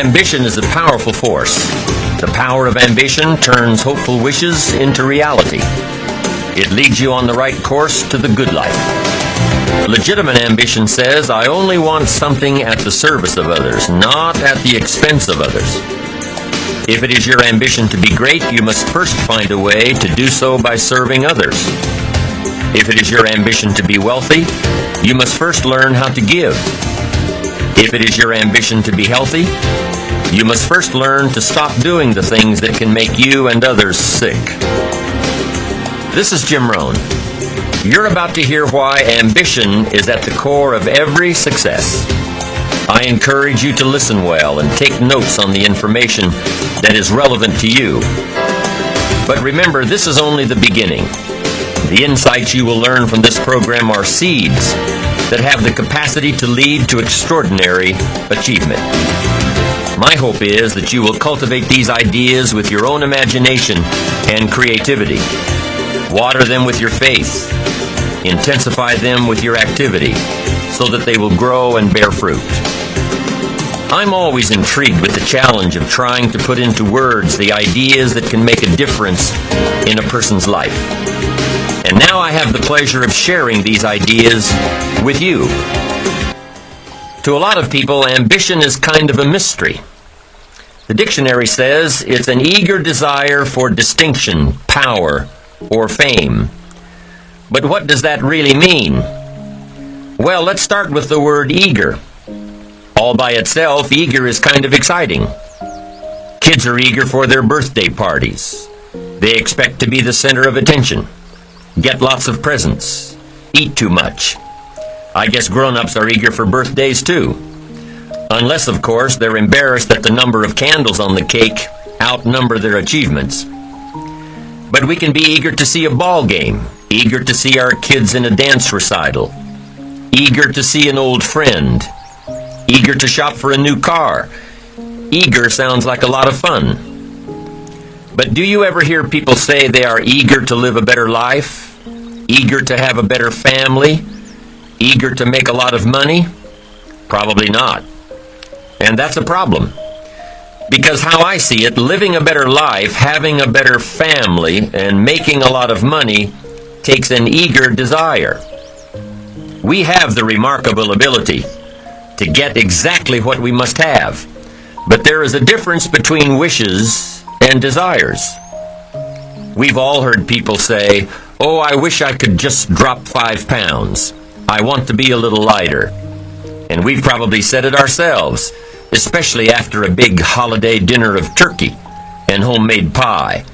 Ambition is a powerful force. The power of ambition turns hopeful wishes into reality. It leads you on the right course to the good life. Legitimate ambition says, I only want something at the service of others, not at the expense of others. If it is your ambition to be great, you must first find a way to do so by serving others. If it is your ambition to be wealthy, you must first learn how to give. If it is your ambition to be healthy, you must first learn to stop doing the things that can make you and others sick. This is Jim Rohn. You're about to hear why ambition is at the core of every success. I encourage you to listen well and take notes on the information that is relevant to you. But remember, this is only the beginning. The insights you will learn from this program are seeds that have the capacity to lead to extraordinary achievement. My hope is that you will cultivate these ideas with your own imagination and creativity. Water them with your faith. Intensify them with your activity so that they will grow and bear fruit. I'm always intrigued with the challenge of trying to put into words the ideas that can make a difference in a person's life. And now I have the pleasure of sharing these ideas with you. To a lot of people, ambition is kind of a mystery. The dictionary says it's an eager desire for distinction, power, or fame. But what does that really mean? Well, let's start with the word eager. All by itself, eager is kind of exciting. Kids are eager for their birthday parties. They expect to be the center of attention, get lots of presents, eat too much. I guess grown-ups are eager for birthdays too. Unless, of course, they're embarrassed that the number of candles on the cake outnumber their achievements. But we can be eager to see a ball game, eager to see our kids in a dance recital, eager to see an old friend, eager to shop for a new car. Eager sounds like a lot of fun. But do you ever hear people say they are eager to live a better life, eager to have a better family, eager to make a lot of money? Probably not. And that's a problem. Because how I see it, living a better life, having a better family, and making a lot of money takes an eager desire. We have the remarkable ability to get exactly what we must have. But there is a difference between wishes and desires. We've all heard people say, oh, I wish I could just drop 5 pounds. I want to be a little lighter. And we've probably said it ourselves, especially after a big holiday dinner of turkey and homemade pie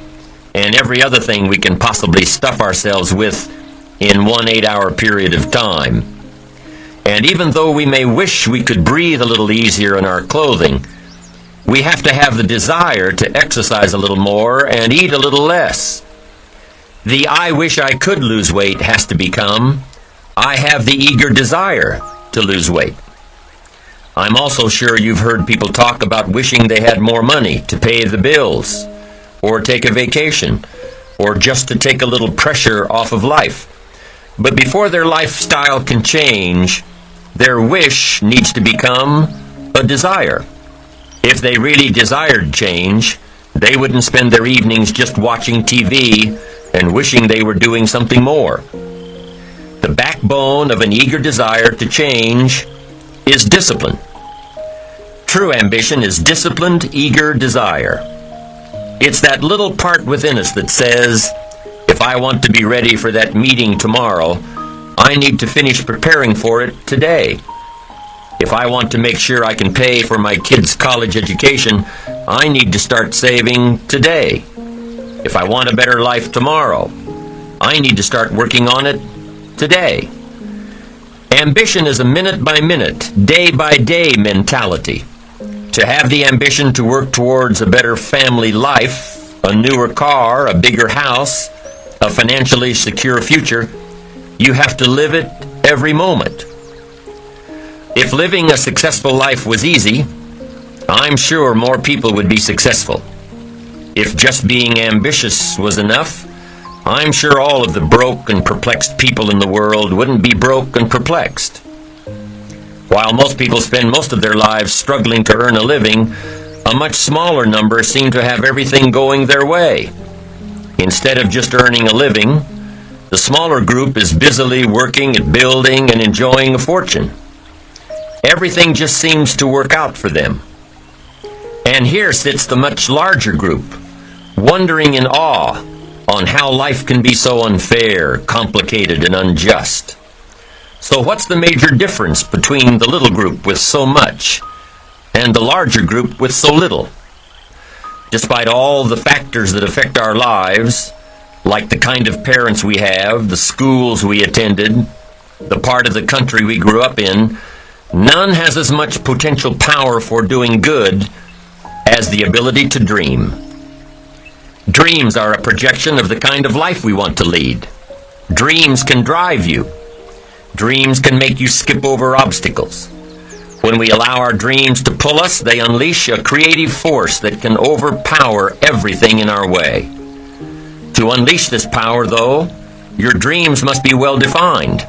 and every other thing we can possibly stuff ourselves with in one 8-hour period of time. And even though we may wish we could breathe a little easier in our clothing, we have to have the desire to exercise a little more and eat a little less. The I wish I could lose weight has to become, I have the eager desire to lose weight. I'm also sure you've heard people talk about wishing they had more money to pay the bills, or take a vacation, or just to take a little pressure off of life. But before their lifestyle can change, their wish needs to become a desire. If they really desired change, they wouldn't spend their evenings just watching TV and wishing they were doing something more. The backbone of an eager desire to change is discipline. True ambition is disciplined, eager desire. It's that little part within us that says, if I want to be ready for that meeting tomorrow, I need to finish preparing for it today. If I want to make sure I can pay for my kids' college education, I need to start saving today. If I want a better life tomorrow, I need to start working on it today. Ambition is a minute-by-minute, day-by-day mentality. To have the ambition to work towards a better family life, a newer car, a bigger house, a financially secure future, you have to live it every moment. If living a successful life was easy, I'm sure more people would be successful. If just being ambitious was enough, I'm sure all of the broke and perplexed people in the world wouldn't be broke and perplexed. While most people spend most of their lives struggling to earn a living, A much smaller number seem to have everything going their way. Instead of just earning a living, the smaller group is busily working at building and enjoying a fortune. Everything just seems to work out for them. And here sits the much larger group, wondering in awe on how life can be so unfair, complicated, and unjust. So what's the major difference between the little group with so much and the larger group with so little? Despite all the factors that affect our lives, like the kind of parents we have, the schools we attended, the part of the country we grew up in, none has as much potential power for doing good as the ability to dream. Dreams are a projection of the kind of life we want to lead. Dreams can drive you. Dreams can make you skip over obstacles. When we allow our dreams to pull us, they unleash a creative force that can overpower everything in our way. To unleash this power, though, your dreams must be well defined.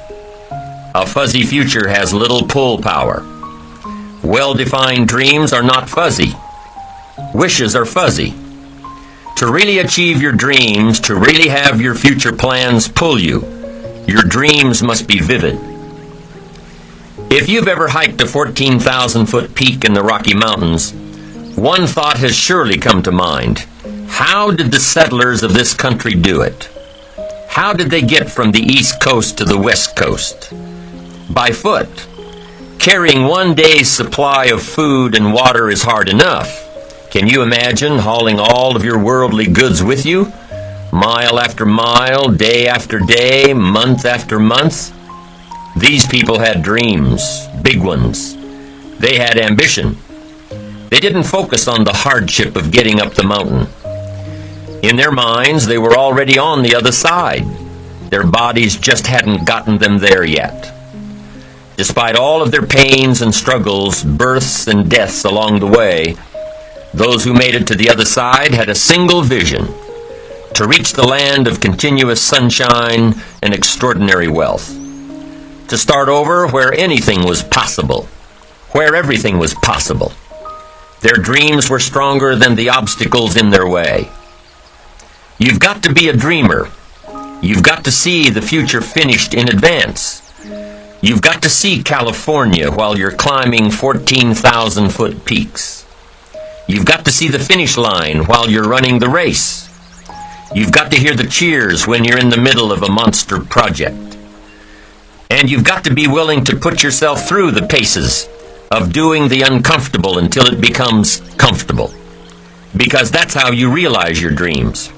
A fuzzy future has little pull power. Well-defined dreams are not fuzzy. Wishes are fuzzy. To really achieve your dreams, to really have your future plans pull you, your dreams must be vivid. If you've ever hiked a 14,000-foot peak in the Rocky Mountains, one thought has surely come to mind. How did the settlers of this country do it? How did they get from the East Coast to the West Coast? By foot. Carrying one day's supply of food and water is hard enough. Can you imagine hauling all of your worldly goods with you? Mile after mile, day after day, month after month? These people had dreams, big ones. They had ambition. They didn't focus on the hardship of getting up the mountain. In their minds, they were already on the other side. Their bodies just hadn't gotten them there yet. Despite all of their pains and struggles, births and deaths along the way, those who made it to the other side had a single vision: to reach the land of continuous sunshine and extraordinary wealth. To start over where anything was possible, where everything was possible. Their dreams were stronger than the obstacles in their way. You've got to be a dreamer. You've got to see the future finished in advance. You've got to see California while you're climbing 14,000-foot peaks. You've got to see the finish line while you're running the race. You've got to hear the cheers when you're in the middle of a monster project. And you've got to be willing to put yourself through the paces of doing the uncomfortable until it becomes comfortable. Because that's how you realize your dreams.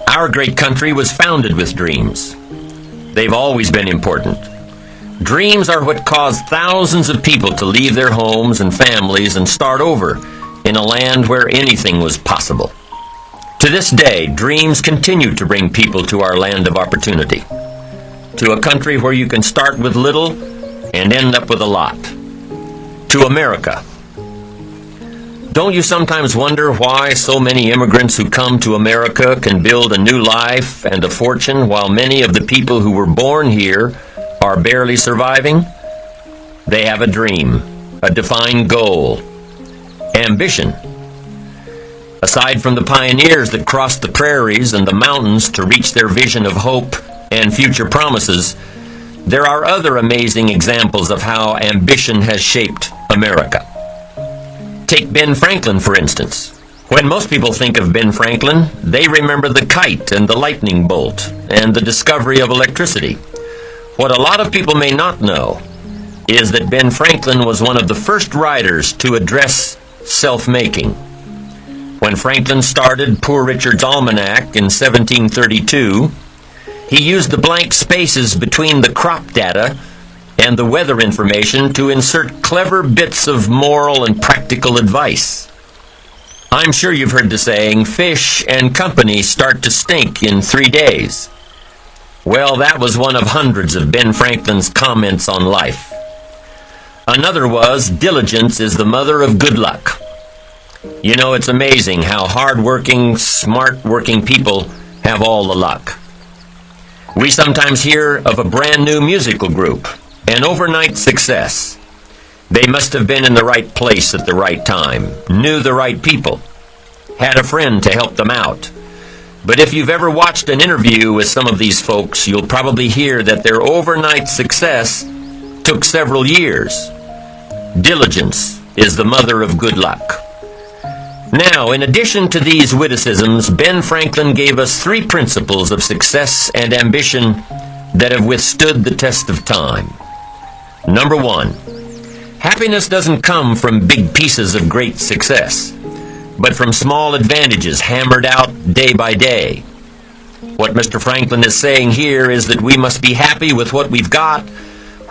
Our great country was founded with dreams. They've always been important. Dreams are what caused thousands of people to leave their homes and families and start over in a land where anything was possible. To this day, dreams continue to bring people to our land of opportunity, to a country where you can start with little and end up with a lot, to America. Don't you sometimes wonder why so many immigrants who come to America can build a new life and a fortune while many of the people who were born here are barely surviving? They have a dream, a defined goal, ambition. Aside from the pioneers that crossed the prairies and the mountains to reach their vision of hope and future promises, there are other amazing examples of how ambition has shaped America. Take Ben Franklin, for instance. When most people think of Ben Franklin, they remember the kite and the lightning bolt and the discovery of electricity. What a lot of people may not know is that Ben Franklin was one of the first writers to address self-making. When Franklin started Poor Richard's Almanac in 1732, he used the blank spaces between the crop data and the weather information to insert clever bits of moral and practical advice. I'm sure you've heard the saying, fish and company start to stink in 3 days. Well, that was one of hundreds of Ben Franklin's comments on life. Another was, diligence is the mother of good luck. You know, it's amazing how hard-working, smart-working people have all the luck. We sometimes hear of a brand new musical group, an overnight success. They must have been in the right place at the right time, knew the right people, had a friend to help them out. But if you've ever watched an interview with some of these folks, you'll probably hear that their overnight success took several years. Diligence is the mother of good luck. Now, in addition to these witticisms, Ben Franklin gave us 3 principles of success and ambition that have withstood the test of time. Number 1, happiness doesn't come from big pieces of great success, but from small advantages hammered out day by day. What Mr. Franklin is saying here is that we must be happy with what we've got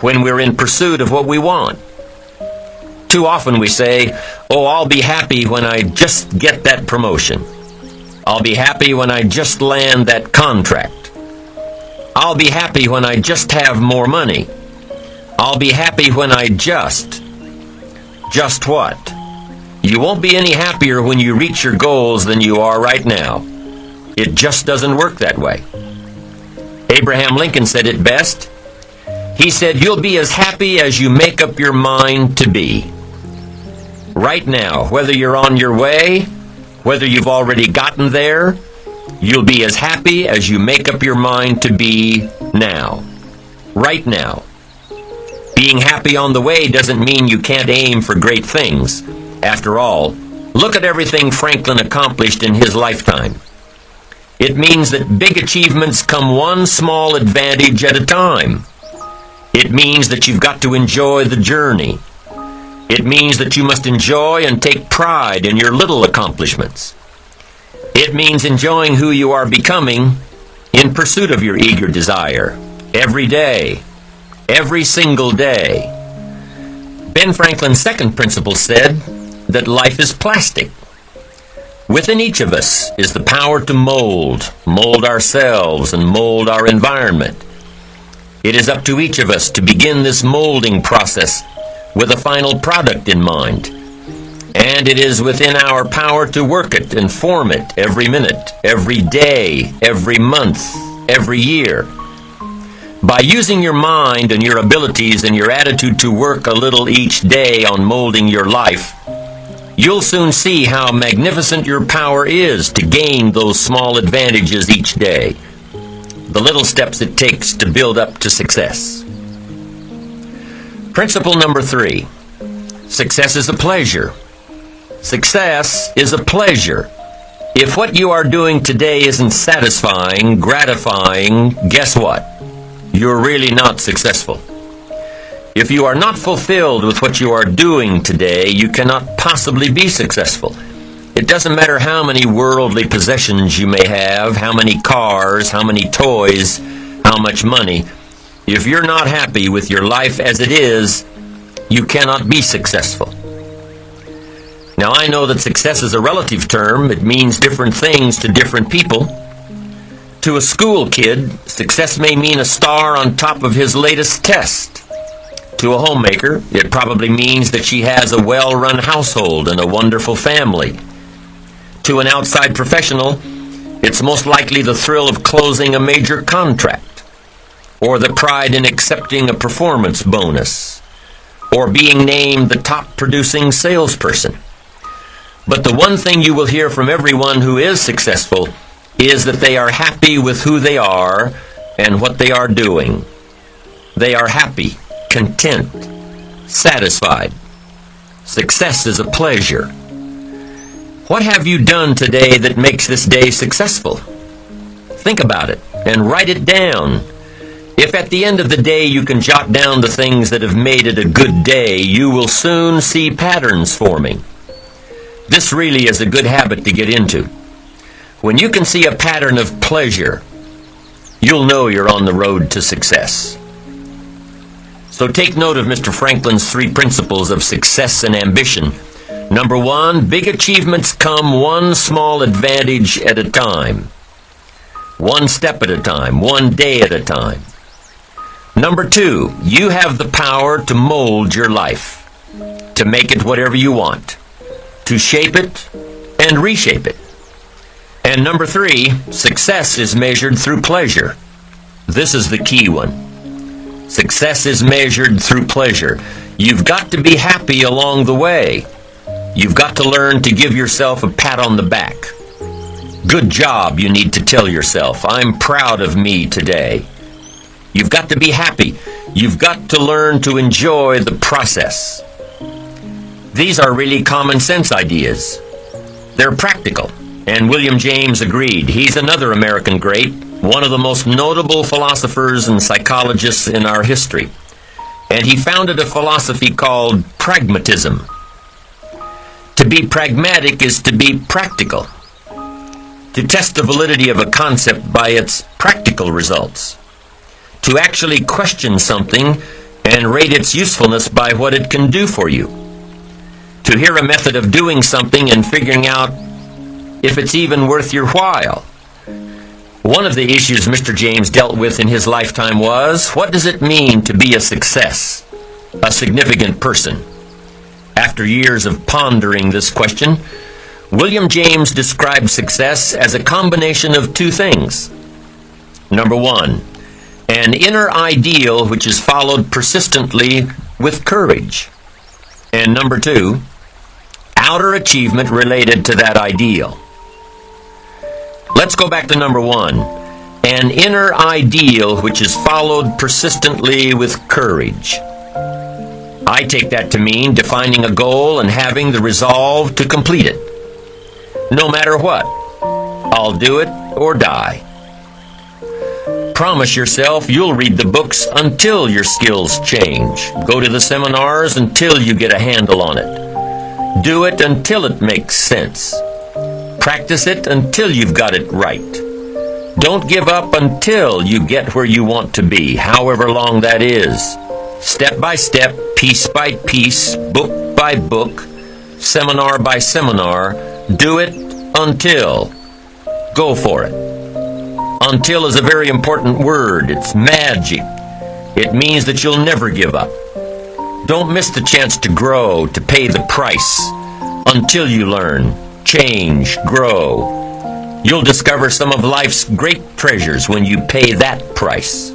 when we're in pursuit of what we want. Too often we say, "Oh, I'll be happy when I just get that promotion. I'll be happy when I just land that contract. I'll be happy when I just have more money. I'll be happy when I just..." Just what? You won't be any happier when you reach your goals than you are right now. It just doesn't work that way. Abraham Lincoln said it best. He said, "You'll be as happy as you make up your mind to be." Right now, whether you're on your way, whether you've already gotten there, you'll be as happy as you make up your mind to be now. Right now. Being happy on the way doesn't mean you can't aim for great things. After all, look at everything Franklin accomplished in his lifetime. It means that big achievements come one small advantage at a time. It means that you've got to enjoy the journey. It means that you must enjoy and take pride in your little accomplishments. It means enjoying who you are becoming in pursuit of your eager desire, every day, every single day. Ben Franklin's second principle said that life is plastic. Within each of us is the power to mold ourselves and mold our environment. It is up to each of us to begin this molding process with a final product in mind. And it is within our power to work it and form it every minute, every day, every month, every year. By using your mind and your abilities and your attitude to work a little each day on molding your life, you'll soon see how magnificent your power is to gain those small advantages each day, the little steps it takes to build up to success. Principle number 3, success is a pleasure. Success is a pleasure. If what you are doing today isn't satisfying, gratifying, guess what? You're really not successful. If you are not fulfilled with what you are doing today, you cannot possibly be successful. It doesn't matter how many worldly possessions you may have, how many cars, how many toys, how much money. If you're not happy with your life as it is, you cannot be successful. Now, I know that success is a relative term. It means different things to different people. To a school kid, success may mean a star on top of his latest test. To a homemaker, it probably means that she has a well-run household and a wonderful family. To an outside professional, it's most likely the thrill of closing a major contract, or the pride in accepting a performance bonus, or being named the top producing salesperson. But the one thing you will hear from everyone who is successful is that they are happy with who they are and what they are doing. They are happy, content, satisfied. Success is a pleasure. What have you done today that makes this day successful? Think about it and write it down. If at the end of the day you can jot down the things that have made it a good day, you will soon see patterns forming. This really is a good habit to get into. When you can see a pattern of pleasure, you'll know you're on the road to success. So take note of Mr. Franklin's 3 principles of success and ambition. Number 1, big achievements come one small advantage at a time. One step at a time, one day at a time. Number 2, you have the power to mold your life, to make it whatever you want, to shape it and reshape it. And number 3, success is measured through pleasure. This is the key one. Success is measured through pleasure. You've got to be happy along the way. You've got to learn to give yourself a pat on the back. Good job, you need to tell yourself. I'm proud of me today. You've got to be happy. You've got to learn to enjoy the process. These are really common sense ideas. They're practical, and William James agreed. He's another American great, one of the most notable philosophers and psychologists in our history. And he founded a philosophy called pragmatism. To be pragmatic is to be practical, to test the validity of a concept by its practical results, to actually question something and rate its usefulness by what it can do for you, to hear a method of doing something and figuring out if it's even worth your while. One of the issues Mr. James dealt with in his lifetime was, what does it mean to be a success, a significant person? After years of pondering this question, William James described success as a combination of two things. Number one, an inner ideal which is followed persistently with courage. And number two, outer achievement related to that ideal. Let's go back to number one. An inner ideal which is followed persistently with courage. I take that to mean defining a goal and having the resolve to complete it. No matter what, I'll do it or die. Promise yourself you'll read the books until your skills change. Go to the seminars until you get a handle on it. Do it until it makes sense. Practice it until you've got it right. Don't give up until you get where you want to be, however long that is. Step by step, piece by piece, book by book, seminar by seminar, do it until. Go for it. Until is a very important word. It's magic. It means that you'll never give up. Don't miss the chance to grow, to pay the price, until you learn, change, grow. You'll discover some of life's great treasures when you pay that price.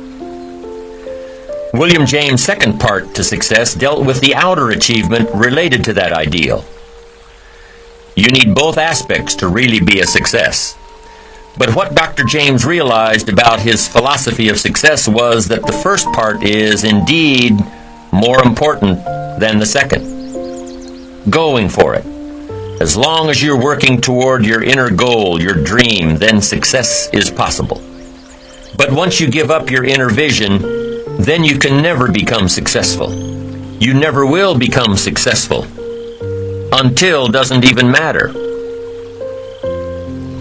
William James' second part to success dealt with the outer achievement related to that ideal. You need both aspects to really be a success. But what Dr. James realized about his philosophy of success was that the first part is indeed more important than the second. Going for it. As long as you're working toward your inner goal, your dream, then success is possible. But once you give up your inner vision, then you can never become successful. You never will become successful. Until doesn't even matter.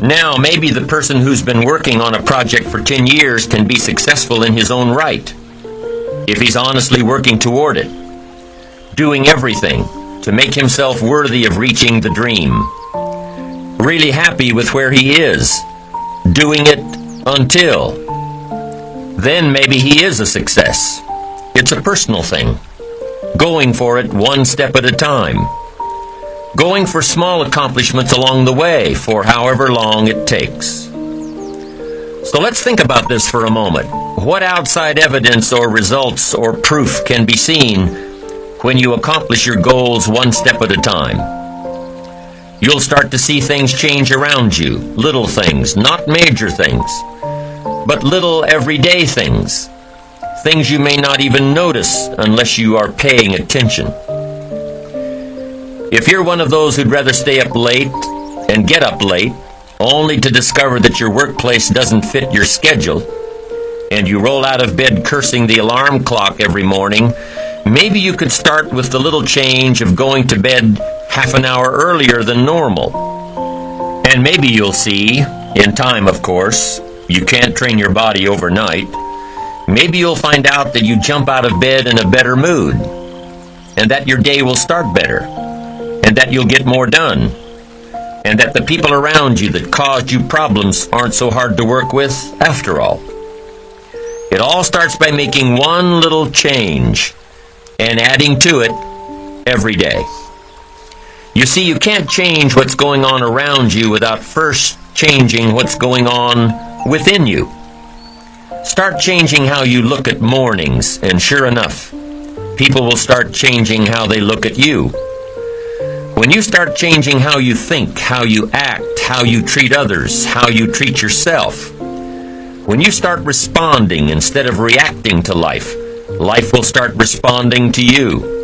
Now, maybe the person who's been working on a project for 10 years can be successful in his own right, if he's honestly working toward it, doing everything to make himself worthy of reaching the dream, really happy with where he is, doing it until. Then maybe he is a success. It's a personal thing, going for it one step at a time. Going for small accomplishments along the way for however long it takes. So let's think about this for a moment. What outside evidence or results or proof can be seen when you accomplish your goals one step at a time? You'll start to see things change around you. Little things, not major things, but little everyday things. Things you may not even notice unless you are paying attention. If you're one of those who'd rather stay up late and get up late, only to discover that your workplace doesn't fit your schedule, and you roll out of bed cursing the alarm clock every morning, maybe you could start with the little change of going to bed half an hour earlier than normal. And maybe you'll see, in time of course, you can't train your body overnight, maybe you'll find out that you jump out of bed in a better mood, and that your day will start better, and that you'll get more done, and that the people around you that caused you problems aren't so hard to work with after all. It all starts by making one little change and adding to it every day. You see, you can't change what's going on around you without first changing what's going on within you. Start changing how you look at mornings, and sure enough, people will start changing how they look at you. When you start changing how you think, how you act, how you treat others, how you treat yourself, when you start responding instead of reacting to life, life will start responding to you.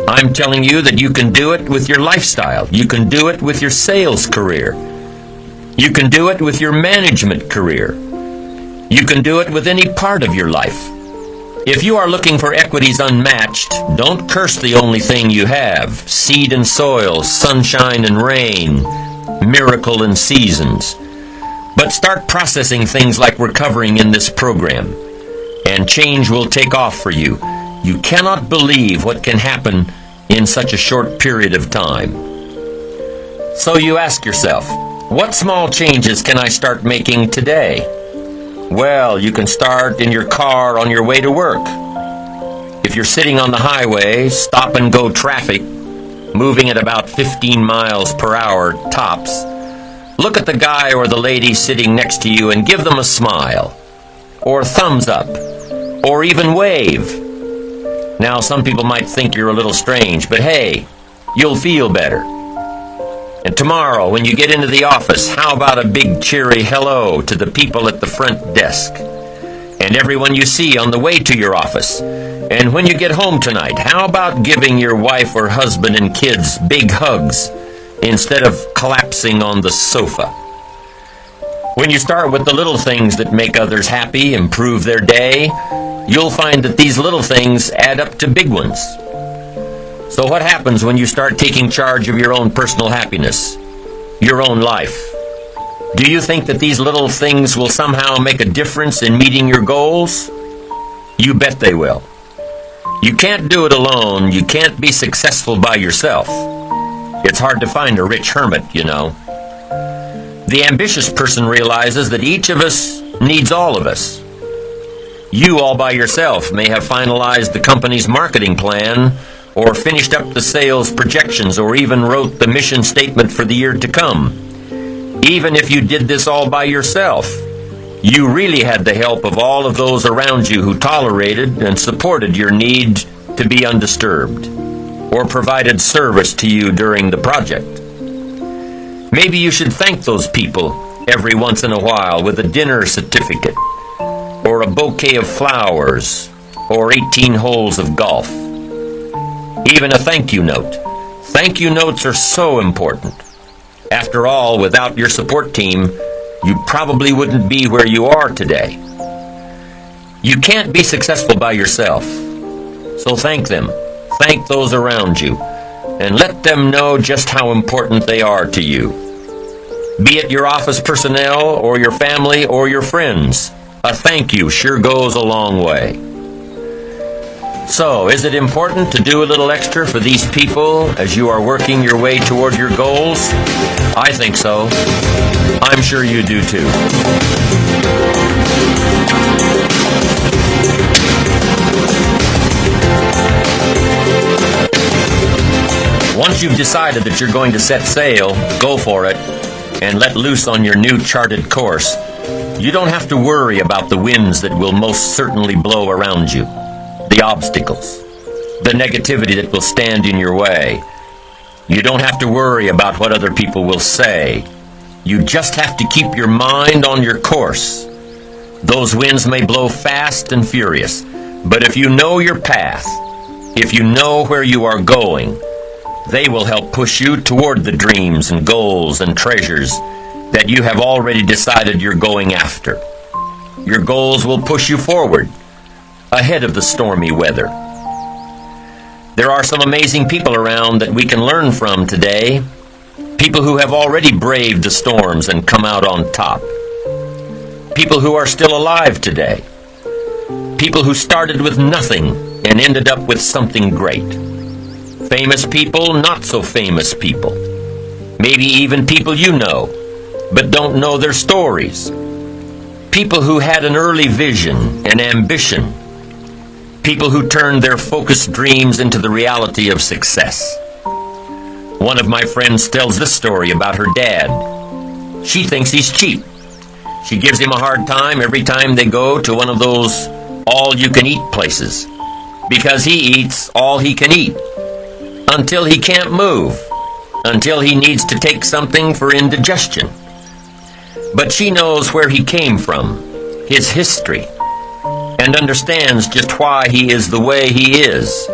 I'm telling you that you can do it with your lifestyle. You can do it with your sales career. You can do it with your management career. You can do it with any part of your life. If you are looking for equities unmatched, don't curse the only thing you have: seed and soil, sunshine and rain, miracle and seasons. But start processing things like we're covering in this program, and change will take off for you. You cannot believe what can happen in such a short period of time. So you ask yourself, what small changes can I start making today? Well, you can start in your car on your way to work. If you're sitting on the highway, stop and go traffic, moving at about 15 miles per hour tops, look at the guy or the lady sitting next to you and give them a smile, or thumbs up, or even wave. Now, some people might think you're a little strange, but hey, you'll feel better. And tomorrow, when you get into the office, how about a big cheery hello to the people at the front desk, and everyone you see on the way to your office? And when you get home tonight, how about giving your wife or husband and kids big hugs instead of collapsing on the sofa? When you start with the little things that make others happy, improve their day, you'll find that these little things add up to big ones. So what happens when you start taking charge of your own personal happiness, your own life? Do you think that these little things will somehow make a difference in meeting your goals? You bet they will. You can't do it alone. You can't be successful by yourself. It's hard to find a rich hermit, you know. The ambitious person realizes that each of us needs all of us. You all by yourself may have finalized the company's marketing plan, or finished up the sales projections, or even wrote the mission statement for the year to come. Even if you did this all by yourself, you really had the help of all of those around you who tolerated and supported your need to be undisturbed, or provided service to you during the project. Maybe you should thank those people every once in a while with a dinner certificate, or a bouquet of flowers, or 18 holes of golf. Even a thank you note. Thank you notes are so important. After all, without your support team, you probably wouldn't be where you are today. You can't be successful by yourself. So thank them. Thank those around you. And let them know just how important they are to you. Be it your office personnel, or your family, or your friends, a thank you sure goes a long way. So, is it important to do a little extra for these people as you are working your way toward your goals? I think so. I'm sure you do too. Once you've decided that you're going to set sail, go for it, and let loose on your new charted course. You don't have to worry about the winds that will most certainly blow around you, the obstacles, the negativity that will stand in your way. You don't have to worry about what other people will say. You just have to keep your mind on your course. Those winds may blow fast and furious, but if you know your path, if you know where you are going, they will help push you toward the dreams and goals and treasures that you have already decided you're going after. Your goals will push you forward, ahead of the stormy weather. There are some amazing people around that we can learn from today. People who have already braved the storms and come out on top. People who are still alive today. People who started with nothing and ended up with something great. Famous people, not so famous people. Maybe even people you know, but don't know their stories. People who had an early vision and ambition. People who turned their focused dreams into the reality of success. One of my friends tells this story about her dad. She thinks he's cheap. She gives him a hard time every time they go to one of those all-you-can-eat places, because he eats all he can eat, until he can't move, until he needs to take something for indigestion. But she knows where he came from, his history, and understands just why he is the way he is.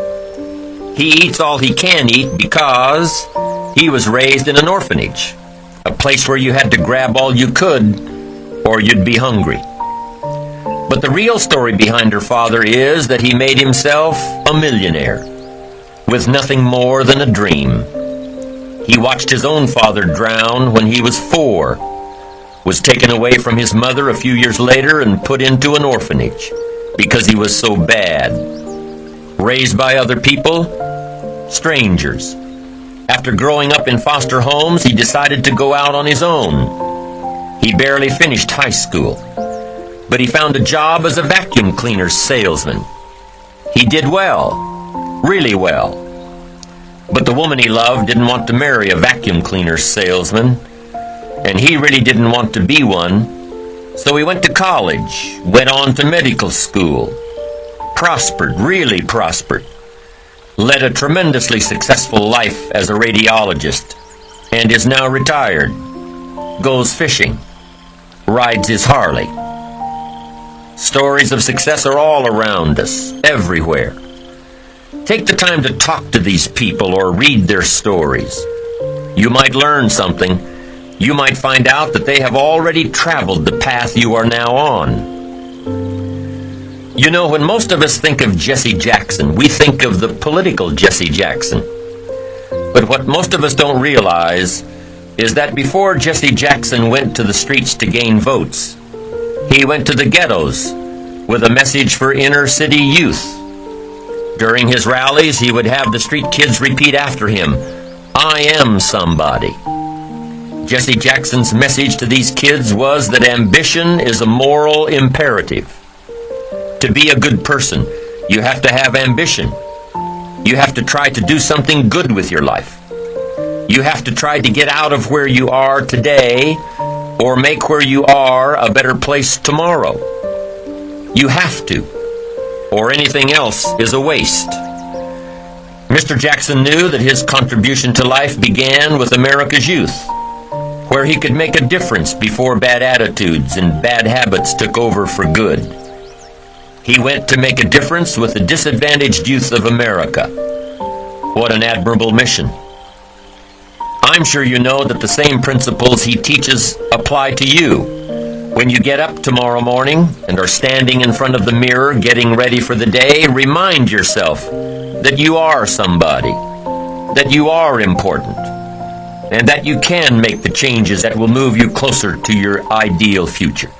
He eats all he can eat because he was raised in an orphanage, a place where you had to grab all you could or you'd be hungry. But the real story behind her father is that he made himself a millionaire with nothing more than a dream. He watched his own father drown when he was 4, was taken away from his mother a few years later and put into an orphanage because he was so bad. Raised by other people, strangers. After growing up in foster homes, he decided to go out on his own. He barely finished high school, but he found a job as a vacuum cleaner salesman. He did well, really well. But the woman he loved didn't want to marry a vacuum cleaner salesman, and he really didn't want to be one, so he went to college, went on to medical school, prospered, really prospered, led a tremendously successful life as a radiologist, and is now retired, goes fishing, rides his Harley. Stories of success are all around us, everywhere. Take the time to talk to these people or read their stories. You might learn something. You might find out that they have already traveled the path you are now on. You know, when most of us think of Jesse Jackson, we think of the political Jesse Jackson. But what most of us don't realize is that before Jesse Jackson went to the streets to gain votes, he went to the ghettos with a message for inner city youth. During his rallies, he would have the street kids repeat after him, "I am somebody." Jesse Jackson's message to these kids was that ambition is a moral imperative. To be a good person, you have to have ambition. You have to try to do something good with your life. You have to try to get out of where you are today or make where you are a better place tomorrow. You have to, or anything else is a waste. Mr. Jackson knew that his contribution to life began with America's youth, where he could make a difference before bad attitudes and bad habits took over for good. He went to make a difference with the disadvantaged youth of America. What an admirable mission. I'm sure you know that the same principles he teaches apply to you. When you get up tomorrow morning and are standing in front of the mirror getting ready for the day, remind yourself that you are somebody, that you are important, and that you can make the changes that will move you closer to your ideal future.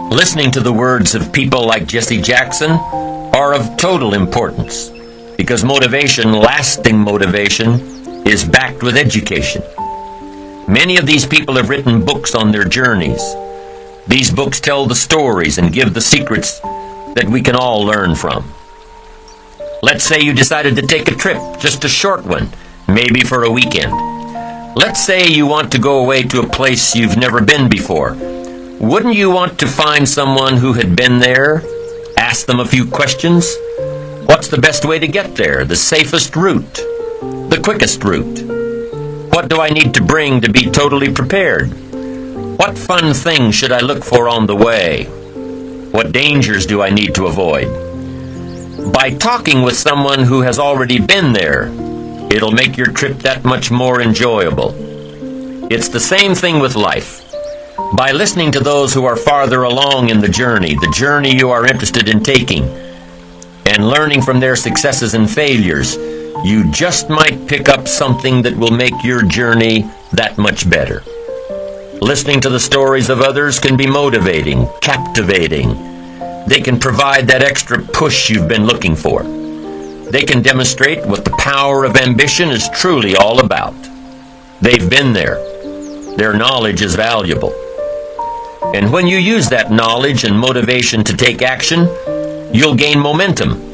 Listening to the words of people like Jesse Jackson are of total importance, because motivation, lasting motivation, is backed with education. Many of these people have written books on their journeys. These books tell the stories and give the secrets that we can all learn from. Let's say you decided to take a trip, just a short one, maybe for a weekend. Let's say you want to go away to a place you've never been before. Wouldn't you want to find someone who had been there? Ask them a few questions. What's the best way to get there? The safest route? The quickest route? What do I need to bring to be totally prepared? What fun things should I look for on the way? What dangers do I need to avoid? By talking with someone who has already been there, it'll make your trip that much more enjoyable. It's the same thing with life. By listening to those who are farther along in the journey you are interested in taking, and learning from their successes and failures, you just might pick up something that will make your journey that much better. Listening to the stories of others can be motivating, captivating. They can provide that extra push you've been looking for. They can demonstrate what the power of ambition is truly all about. They've been there. Their knowledge is valuable. And when you use that knowledge and motivation to take action, you'll gain momentum.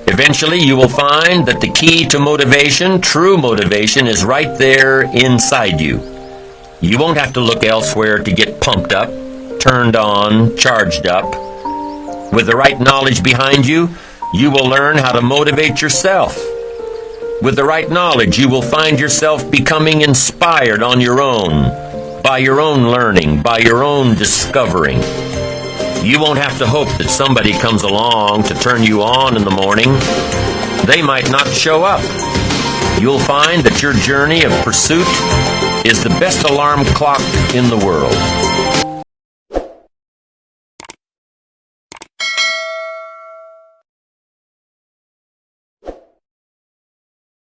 Eventually, you will find that the key to motivation, true motivation, is right there inside you. You won't have to look elsewhere to get pumped up, turned on, charged up. With the right knowledge behind you, you will learn how to motivate yourself. With the right knowledge, you will find yourself becoming inspired on your own, by your own learning, by your own discovering. You won't have to hope that somebody comes along to turn you on in the morning. They might not show up. You'll find that your journey of pursuit is the best alarm clock in the world.